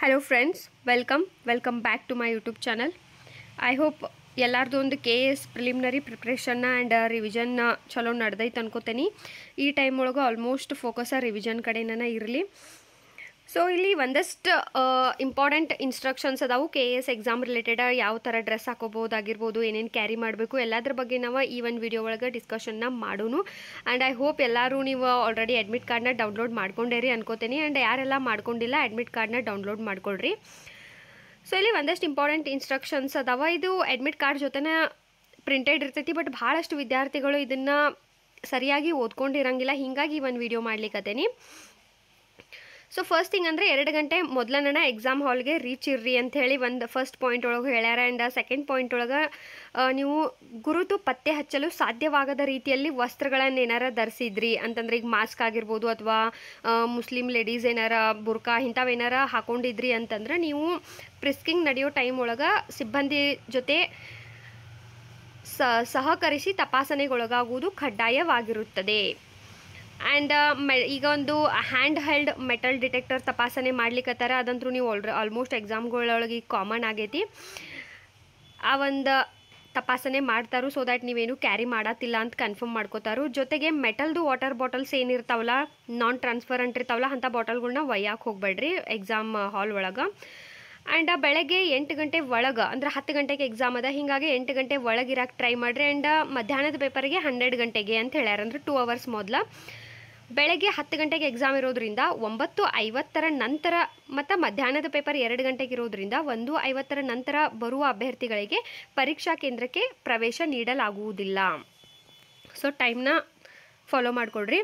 Hello friends, welcome back to my YouTube channel. I hope ಎಲ್ಲಾರ್ದು ಒಂದು KS preliminary ಪ್ರಿಪ್ರೇಷನ್ನ and revision ಚಲೋ ನಡೆದೈತೆ ಅನ್ಕೋತೀನಿ. ಈ ಟೈಮ್ ಒಳಗೆ ಆಲ್ಮೋಸ್ಟ್ ಫೋಕಸ್ ರಿವಿಷನ್ ಕಡೆನ ಇರಲಿ. ಸೊ ಇಲ್ಲಿ ಒಂದಷ್ಟು ಇಂಪಾರ್ಟೆಂಟ್ ಇನ್ಸ್ಟ್ರಕ್ಷನ್ಸ್ ಅದಾವು KS ಎಕ್ಸಾಮ್ ರಿಲೇಟೆಡ್. ಯಾವ ಥರ ಡ್ರೆಸ್ ಹಾಕೋಬೋದಾಗಿರ್ಬೋದು, ಏನೇನು ಕ್ಯಾರಿ ಮಾಡಬೇಕು, ಎಲ್ಲದ್ರ ಬಗ್ಗೆ ನಾವು ಈ ಒಂದು ವಿಡಿಯೋ ಒಳಗೆ ಡಿಸ್ಕಷನ್ನ ಮಾಡೋನು. ಆ್ಯಂಡ್ ಐ ಹೋಪ್ ಎಲ್ಲರೂ ನೀವು ಆಲ್ರೆಡಿ ಅಡ್ಮಿಟ್ ಕಾರ್ಡ್ನ ಡೌನ್ಲೋಡ್ ಮಾಡ್ಕೊಂಡೇರಿ ಅನ್ಕೋತೀನಿ. ಆ್ಯಂಡ್ ಯಾರೆಲ್ಲ ಮಾಡ್ಕೊಂಡಿಲ್ಲ ಅಡ್ಮಿಟ್ ಕಾರ್ಡ್ನ ಡೌನ್ಲೋಡ್ ಮಾಡ್ಕೊಳ್ರಿ. ಸೊ ಇಲ್ಲಿ ಒಂದಷ್ಟು ಇಂಪಾರ್ಟೆಂಟ್ ಇನ್ಸ್ಟ್ರಕ್ಷನ್ಸ್ ಅದಾವ. ಇದು ಅಡ್ಮಿಟ್ ಕಾರ್ಡ್ ಜೊತೆನೇ ಪ್ರಿಂಟೆಡ್ ಇರ್ತೈತಿ, ಬಟ್ ಭಾಳಷ್ಟು ವಿದ್ಯಾರ್ಥಿಗಳು ಇದನ್ನು ಸರಿಯಾಗಿ ಓದ್ಕೊಂಡಿರಂಗಿಲ್ಲ. ಹೀಗಾಗಿ ಒಂದು ವಿಡಿಯೋ ಮಾಡ್ಲಿಕ್ಕತ್ತೇನಿ. ಸೊ ಫಸ್ಟ್ ಥಿಂಗ್ ಅಂದರೆ 2 ಗಂಟೆ ಮೊದಲನ ಎಕ್ಸಾಮ್ ಹಾಲ್ಗೆ ರೀಚ್ ಇರ್ರಿ ಅಂಥೇಳಿ ಒಂದು ಫಸ್ಟ್ ಪಾಯಿಂಟ್ ಒಳಗೆ ಹೇಳ್ಯಾರ. ಆ್ಯಂಡ್ ಸೆಕೆಂಡ್ ಪಾಯಿಂಟ್ ಒಳಗೆ ನೀವು ಗುರುತು ಪತ್ತೆ ಹಚ್ಚಲು ಸಾಧ್ಯವಾಗದ ರೀತಿಯಲ್ಲಿ ವಸ್ತ್ರಗಳನ್ನು ಏನಾರ ಧರಿಸಿದ್ರಿ ಅಂತಂದ್ರೆ, ಈಗ ಮಾಸ್ಕ್ ಆಗಿರ್ಬೋದು ಅಥವಾ ಮುಸ್ಲಿಂ ಲೇಡೀಸ್ ಏನಾರ ಬುರ್ಕಾ ಇಂಥವೇನಾರ ಹಾಕೊಂಡಿದ್ರಿ ಅಂತಂದ್ರೆ ನೀವು ಪ್ರಿಸ್ಕಿಂಗ್ ನಡೆಯೋ ಟೈಮ್ ಒಳಗೆ ಸಿಬ್ಬಂದಿ ಜೊತೆ ಸಹಕರಿಸಿ ತಪಾಸಣೆಗೊಳಗಾಗುವುದು ಕಡ್ಡಾಯವಾಗಿರುತ್ತದೆ. ಆ್ಯಂಡ್ ಈಗ ಒಂದು ಹ್ಯಾಂಡ್ ಹೆಲ್ಡ್ ಮೆಟಲ್ ಡಿಟೆಕ್ಟರ್ ತಪಾಸಣೆ ಮಾಡ್ಲಿಕ್ಕತ್ತಾರ. ಅದಂತೂ ನೀವು ಆಲ್ಮೋಸ್ಟ್ ಎಕ್ಸಾಮ್ಗಳೊಳಗೆ ಈಗ ಕಾಮನ್ ಆಗೈತಿ. ಆ ಒಂದು ತಪಾಸಣೆ ಮಾಡ್ತಾರೋ ಸೊ ದ್ಯಾಟ್ ನೀವೇನು ಕ್ಯಾರಿ ಮಾಡತ್ತಿಲ್ಲ ಅಂತ ಕನ್ಫರ್ಮ್ ಮಾಡ್ಕೋತಾರೋ. ಜೊತೆಗೆ ಮೆಟಲ್ದು ವಾಟರ್ ಬಾಟಲ್ಸ್ ಏನಿರ್ತಾವಲ್ಲ, ನಾನ್ ಟ್ರಾನ್ಸ್ಪರೆಂಟ್ ಇರ್ತಾವಲ್ಲ, ಅಂಥ ಬಾಟಲ್ಗಳ್ನ ಒಯ್ಯಕ್ಕೆ ಹೋಗ್ಬೇಡ್ರಿ ಎಕ್ಸಾಮ್ ಹಾಲ್ ಒಳಗೆ. ಆ್ಯಂಡ್ ಬೆಳಗ್ಗೆ 8 ಗಂಟೆ ಒಳಗೆ ಅಂದ್ರೆ 10 ಗಂಟೆಗೆ ಎಕ್ಸಾಮ್ ಅದ, ಹೀಗಾಗಿ 8 ಗಂಟೆ ಒಳಗೆ ಇರಕ್ಕೆ ಟ್ರೈ ಮಾಡಿರಿ. ಆ್ಯಂಡ್ ಮಧ್ಯಾಹ್ನದ ಪೇಪರ್ಗೆ 12 ಗಂಟೆಗೆ ಅಂತ ಹೇಳ್ಯಾರ, ಅಂದ್ರೆ 2 ಅವರ್ಸ್ ಮೊದಲು. ಬೆಳಗ್ಗೆ 10 ಗಂಟೆಗೆ ಎಕ್ಸಾಮ್ ಇರೋದ್ರಿಂದ 9:50 ನಂತರ ಮತ್ತು ಮಧ್ಯಾಹ್ನದ ಪೇಪರ್ 2 ಗಂಟೆಗೆ ಇರೋದ್ರಿಂದ 1:50 ನಂತರ ಬರುವ ಅಭ್ಯರ್ಥಿಗಳಿಗೆ ಪರೀಕ್ಷಾ ಕೇಂದ್ರಕ್ಕೆ ಪ್ರವೇಶ ನೀಡಲಾಗುವುದಿಲ್ಲ. ಸೊ ಟೈಮ್ನ ಫಾಲೋ ಮಾಡಿಕೊಡ್ರಿ.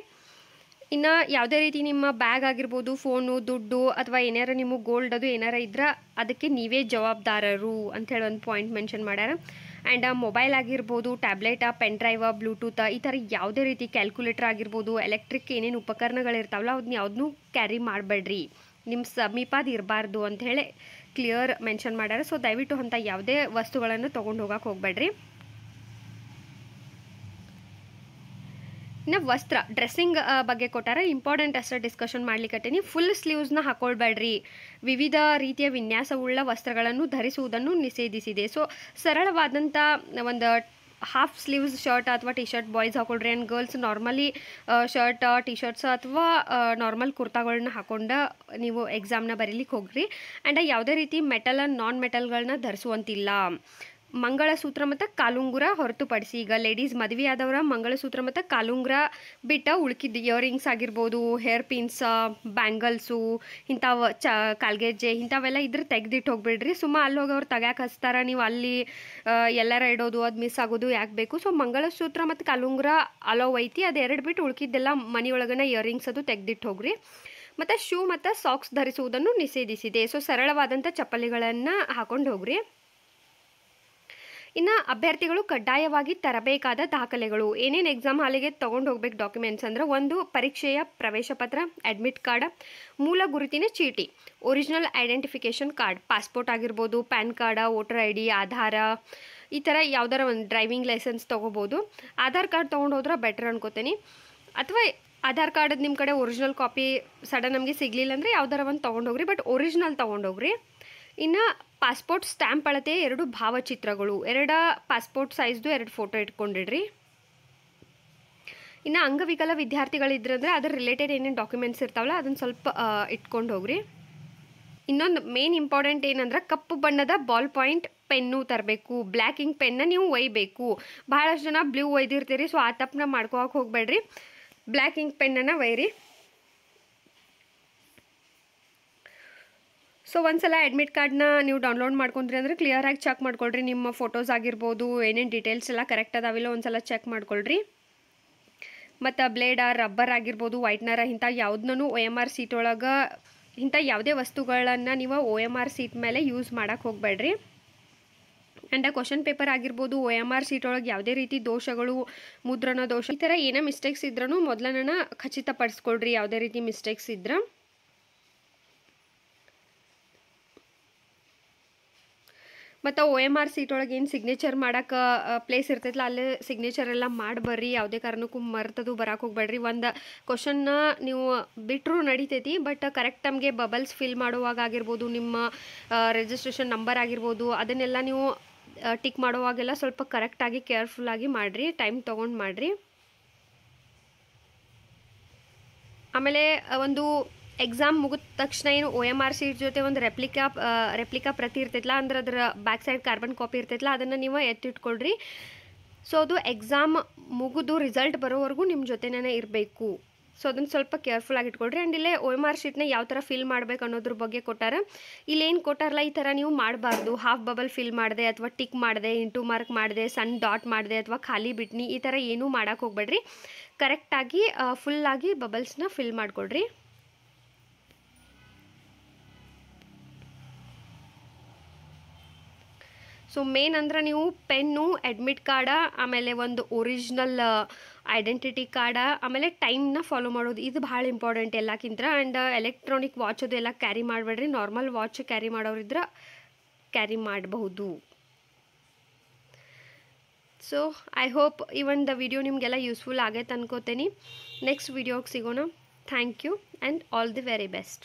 ಇನ್ನು ಯಾವುದೇ ರೀತಿ ನಿಮ್ಮ ಬ್ಯಾಗ್ ಆಗಿರ್ಬೋದು, ಫೋನು, ದುಡ್ಡು ಅಥವಾ ಏನಾರ ನಿಮಗೆ ಗೋಲ್ಡ್ ಅದು ಏನಾರ ಇದ್ರೆ ಅದಕ್ಕೆ ನೀವೇ ಜವಾಬ್ದಾರರು ಅಂಥೇಳಿ ಒಂದು ಪಾಯಿಂಟ್ ಮೆನ್ಷನ್ ಮಾಡ್ಯಾರ. ಆ್ಯಂಡ್ ಮೊಬೈಲ್ ಆಗಿರ್ಬೋದು, ಟ್ಯಾಬ್ಲೆಟ್, ಪೆನ್ ಡ್ರೈವ, ಬ್ಲೂಟೂತ್ ಈ ಥರ ಯಾವುದೇ ರೀತಿ ಕ್ಯಾಲ್ಕುಲೇಟರ್ ಆಗಿರ್ಬೋದು, ಎಲೆಕ್ಟ್ರಿಕ್ ಏನೇನು ಉಪಕರಣಗಳಿರ್ತಾವಲ್ಲ ಅದನ್ನ ಯಾವುದನ್ನೂ ಕ್ಯಾರಿ ಮಾಡಬೇಡ್ರಿ, ನಿಮ್ಮ ಸಮೀಪದ ಇರಬಾರ್ದು ಅಂಥೇಳಿ ಕ್ಲಿಯರ್ ಮೆನ್ಷನ್ ಮಾಡ್ಯಾರ. ಸೊ ದಯವಿಟ್ಟು ಅಂಥ ಯಾವುದೇ ವಸ್ತುಗಳನ್ನು ತೊಗೊಂಡು ಹೋಗಕ್ಕೆ ಹೋಗಬೇಡ್ರಿ. ಇನ್ನು ವಸ್ತ್ರ ಡ್ರೆಸ್ಸಿಂಗ್ ಬಗ್ಗೆ ಕೊಟ್ಟಾರ, ಇಂಪಾರ್ಟೆಂಟ್ ಅಷ್ಟೇ ಡಿಸ್ಕಷನ್ ಮಾಡ್ಲಿಕ್ಕತ್ತೀನಿ. ಫುಲ್ ಸ್ಲೀವ್ಸ್ನ ಹಾಕೊಳ್ಬೇಡ್ರಿ. ವಿವಿಧ ರೀತಿಯ ವಿನ್ಯಾಸವುಳ್ಳ ವಸ್ತ್ರಗಳನ್ನು ಧರಿಸುವುದನ್ನು ನಿಷೇಧಿಸಿದೆ. ಸೊ ಸರಳವಾದಂಥ ಒಂದು ಹಾಫ್ ಸ್ಲೀವ್ಸ್ ಶರ್ಟ್ ಅಥವಾ ಟಿ ಶರ್ಟ್ ಬಾಯ್ಸ್ ಹಾಕೊಳ್ರಿ. And girls normally shirt, T shirts ಅಥವಾ ನಾರ್ಮಲ್ ಕುರ್ತಾಗಳನ್ನ ಹಾಕೊಂಡು ನೀವು ಎಕ್ಸಾಮ್ನ ಬರೀಲಿಕ್ಕೆ ಹೋಗ್ರಿ. ಆ್ಯಂಡ್ ಯಾವುದೇ ರೀತಿ ಮೆಟಲ್ ಆ್ಯಂಡ್ ನಾನ್ ಮೆಟಲ್ಗಳನ್ನ ಧರಿಸುವಂತಿಲ್ಲ. ಮಂಗಳಸೂತ್ರ ಮತ್ತು ಕಾಲುಂಗುರ ಹೊರತುಪಡಿಸಿ, ಈಗ ಲೇಡೀಸ್ ಮದುವೆ ಆದವರ ಮಂಗಳಸೂತ್ರ ಮತ್ತು ಕಾಲುಂಗುರ ಬಿಟ್ಟು ಉಳ್ಕಿದ್ದು ಇಯರಿಂಗ್ಸ್ ಆಗಿರ್ಬೋದು, ಹೇರ್ ಪಿನ್ಸ್, ಬ್ಯಾಂಗಲ್ಸು, ಇಂಥವು ಕಾಲ್ಗೆಜ್ಜೆ ಇಂಥವೆಲ್ಲ ಇದ್ರೆ ತೆಗ್ದಿಟ್ಟು ಹೋಗ್ಬಿಡ್ರಿ. ಸುಮ್ಮ ಅಲ್ಲಿ ಹೋಗೋರು ತೆಗ್ಯಾಕೆ ಹಚ್ತಾರ, ನೀವು ಅಲ್ಲಿ ಎಲ್ಲರ ಇಡೋದು ಅದು ಮಿಸ್ ಆಗೋದು ಯಾಕೆ ಬೇಕು. ಸೊ ಮಂಗಳಸೂತ್ರ ಮತ್ತು ಕಾಲುಂಗುರ ಅಲೋ ಐತಿ, ಅದು 2 ಬಿಟ್ಟು ಉಳ್ಕಿದ್ದೆಲ್ಲ ಮನೆಯೊಳಗನ ಇಯರಿಂಗ್ಸ್ ಅದು ತೆಗ್ದಿಟ್ಟು ಹೋಗ್ರಿ. ಮತ್ತು ಶೂ ಮತ್ತು ಸಾಕ್ಸ್ ಧರಿಸುವುದನ್ನು ನಿಷೇಧಿಸಿದೆ. ಸೊ ಸರಳವಾದಂಥ ಚಪ್ಪಲಿಗಳನ್ನು ಹಾಕೊಂಡು ಹೋಗ್ರಿ. ಇನ್ನು ಅಭ್ಯರ್ಥಿಗಳು ಕಡ್ಡಾಯವಾಗಿ ತರಬೇಕಾದ ದಾಖಲೆಗಳು ಏನೇನು ಎಕ್ಸಾಮ್ ಹಾಲಿಗೆ ತೊಗೊಂಡು ಹೋಗ್ಬೇಕು ಡಾಕ್ಯುಮೆಂಟ್ಸ್ ಅಂದ್ರೆ, 1 ಪರೀಕ್ಷೆಯ ಪ್ರವೇಶ ಪತ್ರ, ಅಡ್ಮಿಟ್ ಕಾರ್ಡ್, ಮೂಲ ಗುರುತಿನ ಚೀಟಿ, ಒರಿಜಿನಲ್ ಐಡೆಂಟಿಫಿಕೇಷನ್ ಕಾರ್ಡ್, ಪಾಸ್ಪೋರ್ಟ್ ಆಗಿರ್ಬೋದು, ಪ್ಯಾನ್ ಕಾರ್ಡ, ವೋಟರ್ ID, ಆಧಾರ, ಈ ಥರ ಯಾವ್ದಾರ ಒಂದು ಡ್ರೈವಿಂಗ್ ಲೈಸೆನ್ಸ್ ತೊಗೋಬೋದು. ಆಧಾರ್ ಕಾರ್ಡ್ ತೊಗೊಂಡು ಹೋದ್ರೆ ಬೆಟರ್ ಅನ್ಕೋತೀನಿ. ಅಥವಾ ಆಧಾರ್ ಕಾರ್ಡ್ ನಿಮ್ಮ ಕಡೆ ಒರಿಜಿನಲ್ ಕಾಪಿ ಸಡನ್ ನಮಗೆ ಸಿಗಲಿಲ್ಲ ಅಂದರೆ ಯಾವ್ದಾರ ಒಂದು ತೊಗೊಂಡೋಗ್ರಿ, ಬಟ್ ಒರಿಜಿನಲ್ ತೊಗೊಂಡೋಗ್ರಿ. ಇನ್ನು ಪಾಸ್ಪೋರ್ಟ್ ಸ್ಟ್ಯಾಂಪ್ ಅಳತೆ 2 ಭಾವಚಿತ್ರಗಳು, 2 ಪಾಸ್ಪೋರ್ಟ್ ಸೈಜ್ದು 2 ಫೋಟೋ ಇಟ್ಕೊಂಡಿಡ್ರಿ. ಇನ್ನು ಅಂಗವಿಕಲ ವಿದ್ಯಾರ್ಥಿಗಳಿದ್ರಂದ್ರೆ ಅದ್ರ ರಿಲೇಟೆಡ್ ಏನೇನು ಡಾಕ್ಯುಮೆಂಟ್ಸ್ ಇರ್ತಾವಲ್ಲ ಅದನ್ನು ಸ್ವಲ್ಪ ಇಟ್ಕೊಂಡು ಹೋಗ್ರಿ. ಇನ್ನೊಂದು ಮೇನ್ ಇಂಪಾರ್ಟೆಂಟ್ ಏನಂದ್ರೆ, ಕಪ್ಪು ಬಣ್ಣದ ಬಾಲ್ ಪಾಯಿಂಟ್ ಪೆನ್ನು ತರಬೇಕು. ಬ್ಲ್ಯಾಕ್ ಇಂಕ್ ಪೆನ್ನ ನೀವು ಒಯ್ಬೇಕು. ಭಾಳಷ್ಟು ಜನ ಬ್ಲೂ ಒಯ್ದಿರ್ತೀರಿ, ಸೊ ಆ ತಪ್ಪನ್ನ ಮಾಡ್ಕೋಕೆ ಹೋಗ್ಬೇಡ್ರಿ. ಬ್ಲ್ಯಾಕ್ ಇಂಕ್ ಪೆನ್ನನ್ನು ಒಯ್ಯಿರಿ. ಸೊ ಒಂದ್ಸಲ ಅಡ್ಮಿಟ್ ಕಾರ್ಡ್ನ ನೀವು ಡೌನ್ಲೋಡ್ ಮಾಡ್ಕೊಂಡ್ರಿ ಅಂದರೆ ಕ್ಲಿಯರಾಗಿ ಚೆಕ್ ಮಾಡ್ಕೊಳ್ರಿ. ನಿಮ್ಮ ಫೋಟೋಸ್ ಆಗಿರ್ಬೋದು, ಏನೇನು ಡೀಟೇಲ್ಸ್ ಎಲ್ಲ ಕರೆಕ್ಟ್ ಅದಾವಿಲ್ಲ ಒಂದ್ಸಲ ಚೆಕ್ ಮಾಡ್ಕೊಳ್ರಿ. ಮತ್ತು ಬ್ಲೇಡ, ರಬ್ಬರ್ ಆಗಿರ್ಬೋದು, ವೈಟ್ನರ ಇಂಥ ಯಾವುದನ್ನೂ OMR ಸೀಟ್ ಒಳಗೆ ಇಂಥ ಯಾವುದೇ ವಸ್ತುಗಳನ್ನು ನೀವು OMR ಸೀಟ್ ಮೇಲೆ ಯೂಸ್ ಮಾಡೋಕ್ಕೆ ಹೋಗಬೇಡ್ರಿ. ಆ್ಯಂಡ್ ಕ್ವಶನ್ ಪೇಪರ್ ಆಗಿರ್ಬೋದು, OMR ಸೀಟ್ ಒಳಗೆ ಯಾವುದೇ ರೀತಿ ದೋಷಗಳು, ಮುದ್ರಣ ದೋಷ ಈ ಥರ ಏನೇ ಮಿಸ್ಟೇಕ್ಸ್ ಇದ್ರೂ ಮೊದಲನ ಖಚಿತಪಡಿಸ್ಕೊಳ್ರಿ ಯಾವುದೇ ರೀತಿ ಮಿಸ್ಟೇಕ್ಸ್ ಇದ್ರೆ. ಮತ್ತು OMR ಸೀಟ್ ಒಳಗೆ ಏನು ಸಿಗ್ನೇಚರ್ ಮಾಡೋಕೆ ಪ್ಲೇಸ್ ಇರ್ತೈತಲ್ಲ ಅಲ್ಲೇ ಸಿಗ್ನೇಚರ್ ಎಲ್ಲ ಮಾಡಿ ಬರ್ರಿ. ಯಾವುದೇ ಕಾರಣಕ್ಕೂ ಮರ್ತದು ಬರಕ್ಕೆ ಹೋಗ್ಬೇಡ್ರಿ. ಒಂದು ಕ್ವಶನ್ನ ನೀವು ಬಿಟ್ಟರು ನಡಿತೈತಿ, ಬಟ್ ಕರೆಕ್ಟ್ ನಮಗೆ ಬಬಲ್ಸ್ ಫಿಲ್ ಮಾಡುವಾಗ ಆಗಿರ್ಬೋದು, ನಿಮ್ಮ ರಿಜಿಸ್ಟ್ರೇಷನ್ ನಂಬರ್ ಆಗಿರ್ಬೋದು, ಅದನ್ನೆಲ್ಲ ನೀವು ಟಿಕ್ ಮಾಡುವಾಗೆಲ್ಲ ಸ್ವಲ್ಪ ಕರೆಕ್ಟಾಗಿ ಕೇರ್ಫುಲ್ಲಾಗಿ ಮಾಡಿರಿ, ಟೈಮ್ ತೊಗೊಂಡು ಮಾಡಿರಿ. ಆಮೇಲೆ ಒಂದು ಎಕ್ಸಾಮ್ ಮುಗಿದ ತಕ್ಷಣ ಏನು OMR ಸೀಟ್ ಜೊತೆ ಒಂದು ರೆಪ್ಲಿಕಾ ಪ್ರತಿ ಇರ್ತೈತಲ್ಲ, ಅಂದ್ರೆ ಅದರ ಬ್ಯಾಕ್ ಸೈಡ್ ಕಾರ್ಬನ್ ಕಾಪಿ ಇರ್ತೈತಲ್ಲ, ಅದನ್ನು ನೀವು ಎತ್ತಿಟ್ಕೊಳ್ರಿ. ಸೊ ಅದು ಎಕ್ಸಾಮ್ ಮುಗಿದು ರಿಸಲ್ಟ್ ಬರೋವರೆಗೂ ನಿಮ್ಮ ಜೊತೆನೇ ಇರಬೇಕು. ಸೊ ಅದನ್ನು ಸ್ವಲ್ಪ ಕೇರ್ಫುಲ್ಲಾಗಿ ಇಟ್ಕೊಳ್ರಿ. ಆ್ಯಂಡ್ ಇಲ್ಲೇ OMR ಶೀಟ್ನ ಯಾವ ಥರ ಫಿಲ್ ಮಾಡ್ಬೇಕು ಅನ್ನೋದ್ರ ಬಗ್ಗೆ ಕೊಟ್ಟಾರ. ಇಲ್ಲೇನು ಕೊಟ್ಟಾರಲ್ಲ ಈ ಥರ ನೀವು ಮಾಡಬಾರ್ದು. ಹಾಫ್ ಬಬಲ್ ಫಿಲ್ ಮಾಡಿದೆ ಅಥವಾ ಟಿಕ್ ಮಾಡಿದೆ, ಇಂಟು ಮಾರ್ಕ್ ಮಾಡಿದೆ, ಸಣ್ಣ ಡಾಟ್ ಮಾಡಿದೆ ಅಥವಾ ಖಾಲಿ ಬಿಟ್ನಿ, ಈ ಥರ ಏನೂ ಮಾಡೋಕ್ಕೆ ಹೋಗ್ಬೇಡ್ರಿ. ಕರೆಕ್ಟಾಗಿ ಫುಲ್ಲಾಗಿ ಬಬಲ್ಸ್ನ ಫಿಲ್ ಮಾಡಿಕೊಡ್ರಿ. ಸೊ ಮೇನ್ ಅಂದ್ರೆ ನೀವು ಪೆನ್ನು, ಅಡ್ಮಿಟ್ ಕಾರ್ಡ, ಆಮೇಲೆ ಒಂದು ಒರಿಜಿನಲ್ ಐಡೆಂಟಿಟಿ ಕಾರ್ಡ, ಆಮೇಲೆ ಟೈಮ್ನ ಫಾಲೋ ಮಾಡೋದು, ಇದು ಭಾಳ ಇಂಪಾರ್ಟೆಂಟ್ ಎಲ್ಲಕ್ಕಿಂತ. ಆ್ಯಂಡ್ ಎಲೆಕ್ಟ್ರಾನಿಕ್ ವಾಚ್ ಅದು ಎಲ್ಲ ಕ್ಯಾರಿ ಮಾಡಬೇಡ್ರಿ. ನಾರ್ಮಲ್ ವಾಚ್ ಕ್ಯಾರಿ ಮಾಡೋರಿದ್ರೆ ಕ್ಯಾರಿ ಮಾಡಬಹುದು. ಸೊ ಐ ಹೋಪ್ ಈ ಒಂದು ವಿಡಿಯೋ ನಿಮಗೆಲ್ಲ ಯೂಸ್ಫುಲ್ ಆಗೈತೆ ಅನ್ಕೋತೀನಿ. ನೆಕ್ಸ್ಟ್ ವಿಡಿಯೋಗೆ ಸಿಗೋಣ. Thank you and all the very best.